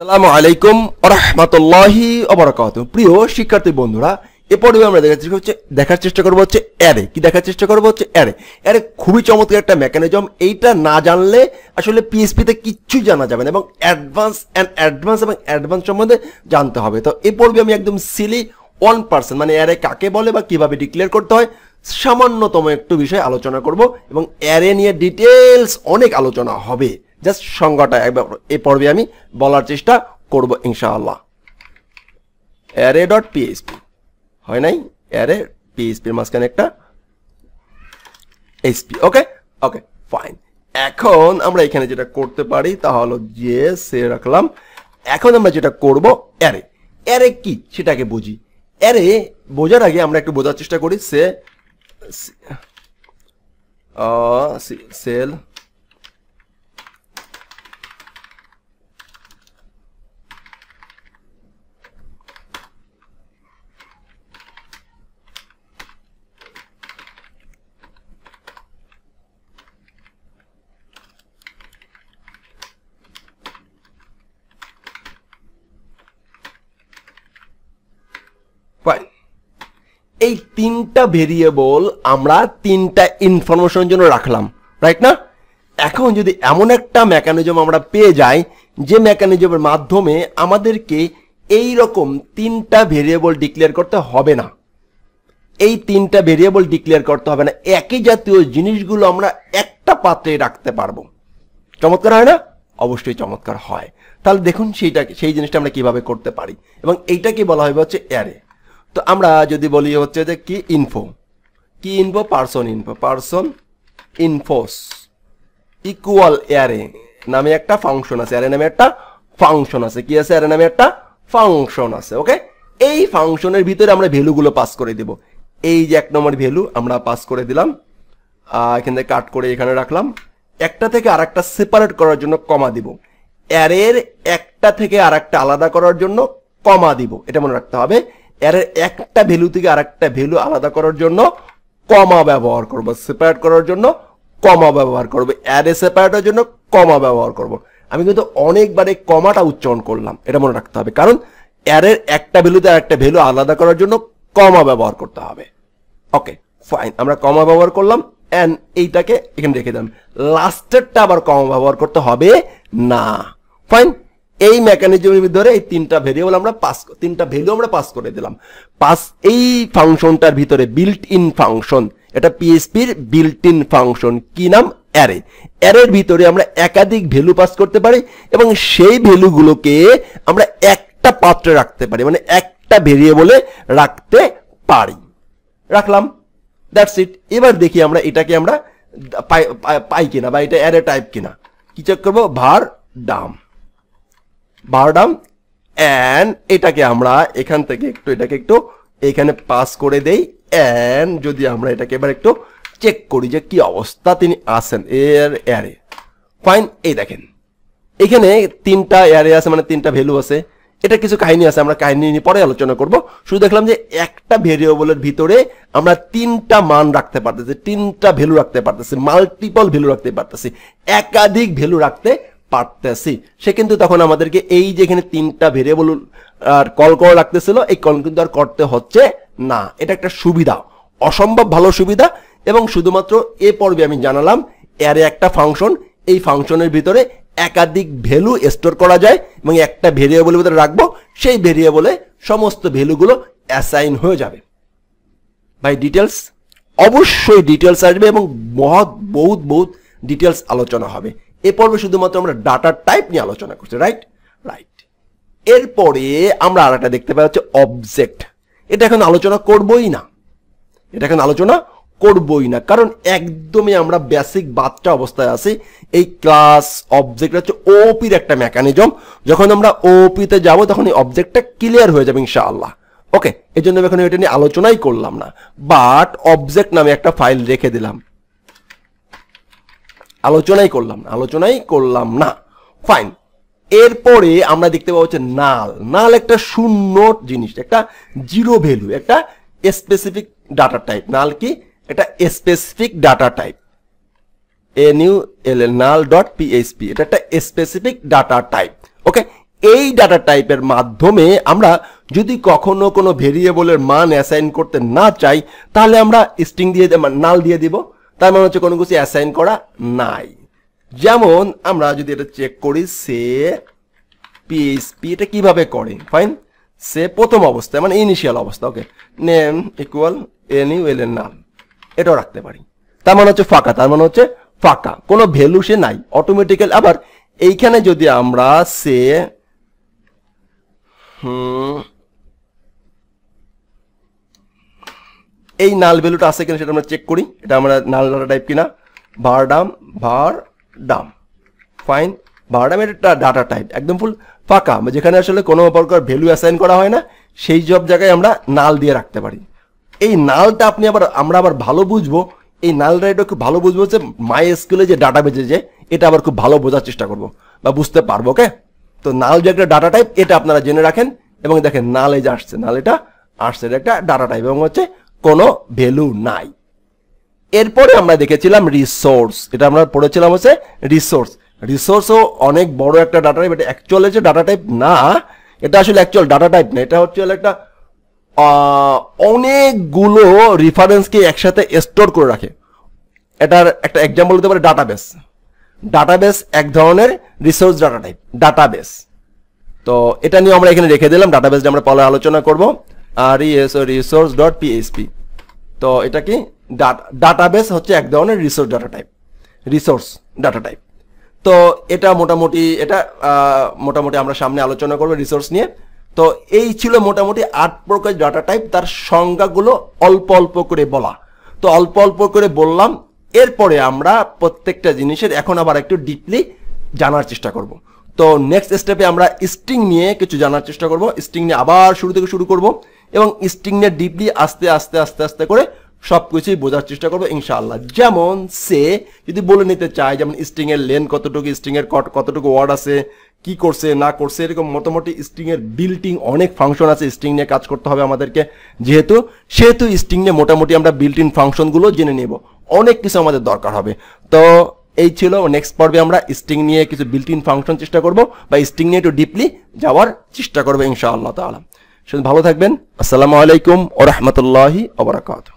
আসসালামু আলাইকুম ওয়া রাহমাতুল্লাহি ওয়া বারাকাতুহু। প্রিয় শিক্ষার্থী বন্ধুরা, এ পর্বে আমরা দেখার চেষ্টা করব হচ্ছে অ্যারে। কি দেখার চেষ্টা করব হচ্ছে অ্যারে। অ্যারে খুবই চমৎকার একটা মেকানিজম। এইটা না জানলে আসলে পিএইচপি তে কিচ্ছু জানা যাবে না এবং অ্যাডভান্স এবং অ্যাডভান্স সম্বন্ধে জানতে হবে। তো এই পর্বে আমি একদম সিলি 1% মানে অ্যারে কাকে বলে বা কিভাবে ডিক্লেয়ার করতে হয় সামান্যতম একটু বিষয় আলোচনা করব এবং অ্যারে নিয়ে ডিটেইলস অনেক আলোচনা হবে। জাস্ট সংজ্ঞাটা একবার এই পর্বে আমি বলার চেষ্টা করব ইনশাআল্লাহ। array.php হয় নাই, অ্যারে পিএইচপি এর মাঝখানে একটা এইচপি। ওকে ওকে ফাইন। এখন আমরা এখানে যেটা করতে পারি তা হলো যে সে রাখলাম। এখন আমরা যেটা করব অ্যারে। অ্যারে কি সেটাকে বুঝি। অ্যারে বোঝার আগে আমরা একটু বোঝার চেষ্টা করি সেল এই তিনটা ভেরিয়েবল আমরা তিনটা ইনফরমেশনের জন্য রাখলাম, রাইট না? এখন যদি এমন একটা মেকানিজম আমরা পেয়ে যাই যে মেকানিজমের মাধ্যমে আমাদেরকে এই রকম তিনটা ভেরিয়েবল ডিক্লেয়ার করতে হবে না, এই তিনটা ভেরিয়েবল ডিক্লেয়ার করতে হবে না, একই জাতীয় জিনিসগুলো আমরা একটা পাত্রে রাখতে পারবো। চমৎকার হয় না? অবশ্যই চমৎকার হয়। তাহলে দেখুন সেই জিনিসটা আমরা কিভাবে করতে পারি এবং এইটাকে বলা হবে হচ্ছে অ্যারে। তো আমরা যদি বলি হচ্ছে যে কি ইনফো পারসন ইনফোস ইকুয়াল অ্যারে নামে একটা ফাংশন আছে। অ্যারে নামে একটা ফাংশন আছে। কি আছে? অ্যারে নামে একটা ফাংশন আছে। ওকে, এই ফাংশনের ভিতরে আমরা ভ্যালুগুলো পাস করে দেব। এই যে এক নম্বর ভ্যালু আমরা পাস করে দিলাম, এখান থেকে কাট করে এখানে রাখলাম। একটা থেকে আরেকটা সেপারেট করার জন্য কমা দিব। অ্যারের একটা থেকে আরেকটা আলাদা করার জন্য কমা দিব, এটা মনে রাখতে হবে। অ্যারের একটা ভ্যালু থেকে আরেকটা ভ্যালু আলাদা করার জন্য কমা ব্যবহার করব, সেপারেট করার জন্য কমা ব্যবহার করব, অ্যারে সেপারেটের জন্য কমা ব্যবহার করব। আমি কিন্তু অনেকবার এই কমাটা উচ্চারণ করলাম, এটা মনে রাখতে হবে, কারণ অ্যারের একটা ভ্যালুতে আরেকটা ভ্যালু আলাদা করার জন্য কমা ব্যবহার করতে হবে। ওকে ফাইন, আমরা কমা ব্যবহার করলাম এন্ড এইটাকে এখানে রেখে দিলাম। লাস্টেরটা আবার কমা ব্যবহার করতে হবে না। ফাইন, এই মেকানিজমের ভিতরে এই তিনটা ভ্যারিয়েবল আমরা তিনটা ভ্যালু আমরা পাস করে দিলাম। এই ফাংশনটার ভিতরে বিল্ট ইন ফাংশন, এটা পিএইচপির বিল্ট ইন ফাংশন। কি নাম? অ্যারে। অ্যারের ভিতরে আমরা একাধিক ভ্যালু পাস করতে পারি এবং সেই ভ্যালুগুলোকে আমরা একটা পাত্রে রাখতে পারি, মানে একটা ভ্যারিয়েবলে রাখতে পারি। রাখলাম, দ্যাটস ইট। এবার দেখি আমরা এটাকে আমরা পাই কিনা বা এটা অ্যারে টাইপ কিনা। কি চেক করবো? var dam এন্ড এটাকে আমরা এখান থেকে এটাকে একটু এখানে পাস করে দেই এন্ড যদি আমরা এটাকে এবার একটু চেক করি যে কি অবস্থা তিনি আছেন এর অ্যারে। ফাইন, এই দেখেন এখানে তিনটা অ্যারে আছে, মানে তিনটা ভ্যালু আছে। এটা কিছু কাহিনী আছে, আমরা কাহিনী নিয়ে পরে আলোচনা করব। শুধু দেখলাম যে একটা ভেরিয়েবলের ভিতরে আমরা তিনটা মান রাখতে পারতেছি, তিনটা ভ্যালু রাখতে পারতেছি, মাল্টিপল ভ্যালু রাখতে পারতেছি, একাধিক ভ্যালু রাখতে পারতেছি। সে কিন্তু তখন আমাদেরকে এই যে এখানে তিনটা ভেরিয়েবল আর কল করে রাখতেছিল, এই কল কিন্তু আর করতে হচ্ছে না। এটা একটা সুবিধা, অসম্ভব ভালো সুবিধা। এবং শুধুমাত্র এ পর্বে আমি জানালাম অ্যারে একটা ফাংশন, এই ফাংশনের ভিতরে একাধিক ভ্যালু স্টোর করা যায় এবং একটা ভেরিয়েবলের ভিতরে রাখবো, সেই ভেরিয়েবলে সমস্ত ভ্যালুগুলো অ্যাসাইন হয়ে যাবে। ভাই ডিটেলস, অবশ্যই ডিটেলস আসবে এবং বহুত ডিটেলস আলোচনা হবে। এ পর্বে শুধুমাত্র আমরা ডাটা টাইপ নিয়ে আলোচনা করছি, রাইট। এরপরে আমরা আর একটা দেখতে পাই হচ্ছে অবজেক্ট। এটা এখন আলোচনা করবই না, কারণ একদমই আমরা বেসিক বাচ্চা অবস্থায় আছি। এই ক্লাস অবজেক্ট হচ্ছে ওপির একটা মেকানিজম। যখন আমরা ওপিতে যাব তখন এই অবজেক্টটা ক্লিয়ার হয়ে যাবে ইনশাআল্লাহ। ওকে, এই জন্য এখন এটা নিয়ে আলোচনাই করলাম না, বাট অবজেক্ট নামে একটা ফাইল রেখে দিলাম। আলোচনাই করলাম না। ফাইন, এরপরে আমরা দেখতে পাবো হচ্ছে নাল একটা শূন্য জিনিস, একটা জিরো ভ্যালু, একটা স্পেসিফিক ডাটা টাইপ। নাল কি? এটা specific data type. null null.php এটা একটা স্পেসিফিক ডাটা টাইপ। ওকে, এই ডাটা টাইপের মাধ্যমে আমরা যদি কখনো কোনো ভেরিয়েবলের মান অ্যাসাইন করতে না চাই তাহলে আমরা স্ট্রিং দিয়ে নাল দিয়ে দিব, তার মানে হচ্ছে কোনো কিছু অ্যাসাইন করা নাই। যেমন আমরা যদি এটা চেক করি সে পিএইচপি এটা কিভাবে করে, ফাইন সে প্রথম অবস্থায় মানে ইনিশিয়াল অবস্থা, ওকে নেম ইকুয়াল এনি ওয়েলের নাম এটাও রাখতে পারি, তার মানে হচ্ছে ফাঁকা, তার মানে হচ্ছে ফাঁকা, কোনো ভ্যালু সে নাই অটোমেটিক্যালি। আবার এইখানে যদি আমরা সে এই নাল ভ্যালুটা আছে কিনা সেটা আমরা চেক করি, এটা আমরা নাল ডাটা টাইপ কিনা, var Dam fine, var Dam এটা ডাটা টাইপ একদম ফুল ফাঁকা, যেখানে আসলে কোনো প্রকার ভ্যালু অ্যাসাইন করা হয় না, সেই সব জায়গায় আমরা নাল দিয়ে রাখতে পারি। এই নালটা আমরা আবার ভালো বুঝবো, এই নালটা এটা খুব ভালো বুঝবো হচ্ছে মাইএসকিউএল যে ডাটাবেজে যে এটা আবার খুব ভালো বোঝার চেষ্টা করবো বা বুঝতে পারবো, ওকে। তো নাল যে একটা ডাটা টাইপ এটা আপনারা জেনে রাখেন, এবং দেখেন নাল এই যে আসছে, নাল এটা আসছে, এটা একটা ডাটা টাইপ এবং হচ্ছে কোনো ভ্যালু নাই। এরপরে আমরা দেখেছিলাম রিসোর্স, এটা আমরা পড়েছিলাম হচ্ছে রিসোর্স। রিসোর্সও অনেক বড় একটা ডাটা টাইপ, এটা অ্যাকচুয়াল হচ্ছে ডাটা টাইপ না, এটা আসলে অ্যাকচুয়াল ডাটা টাইপ না, এটা হচ্ছে একটা অনেকগুলো রেফারেন্সকে একসাথে স্টোর করে রাখে। এটার একটা এক্সাম্পল হতে পারে ডাটাবেস। ডাটাবেস এক ধরনের রিসোর্স ডাটা টাইপ, ডাটাবেস। তো এটা নিয়ে আমরা এখানে রেখে দিলাম, ডাটাবেসটা আমরা পরে আলোচনা করব। আর রিসোর্স ডট পিএইচপি, তো এটা কি ডাটাবেস হচ্ছে এক ধরনের resource data type, resource data type. তো এটা মোটামুটি আমরা সামনে আলোচনা করবো রিসোর্স নিয়ে। তো এই ছিল মোটামুটি 8 প্রকার ডাটা টাইপ, তার সংজ্ঞাগুলো অল্প অল্প করে বলা। তো অল্প অল্প করে বললাম, এরপরে আমরা প্রত্যেকটা জিনিসের এখন আবার একটু ডিপলি জানার চেষ্টা করব। তো নেক্সট স্টেপে আমরা স্ট্রিং নিয়ে কিছু জানার চেষ্টা করব, স্ট্রিং নিয়ে আবার শুরু থেকে শুরু করব এবং স্ট্রিং নিয়ে ডিপলি আস্তে আস্তে আস্তে আস্তে করে সব কিছুই বোঝার চেষ্টা করবো ইনশাআল্লাহ। যেমন সে যদি বলে নিতে চায়, যেমন স্ট্রিং এর লেন্থ কতটুকু, স্ট্রিং এর কতটুকু ওয়ার্ড আছে, কি করছে না করছে, এরকম মোটামুটি স্ট্রিং এর বিল্টিং অনেক ফাংশন আছে, স্ট্রিং নিয়ে কাজ করতে হবে আমাদেরকে, সেহেতু স্ট্রিং নিয়ে মোটামুটি আমরা বিল্ট ইন ফাংশনগুলো জেনে নেব, অনেক কিছু আমাদের দরকার হবে। তো এই ছিল, নেক্সট পর্বে আমরা স্ট্রিং নিয়ে কিছু বিল্ট ইন ফাংশন চেষ্টা করব বা স্ট্রিং নিয়ে একটু ডিপলি যাওয়ার চেষ্টা করবো ইনশাআল্লাহ তাআলা। ভালো থাকবেন, আসসালামু আলাইকুম ওয়া রাহমাতুল্লাহি ওয়া বারাকাতুহু।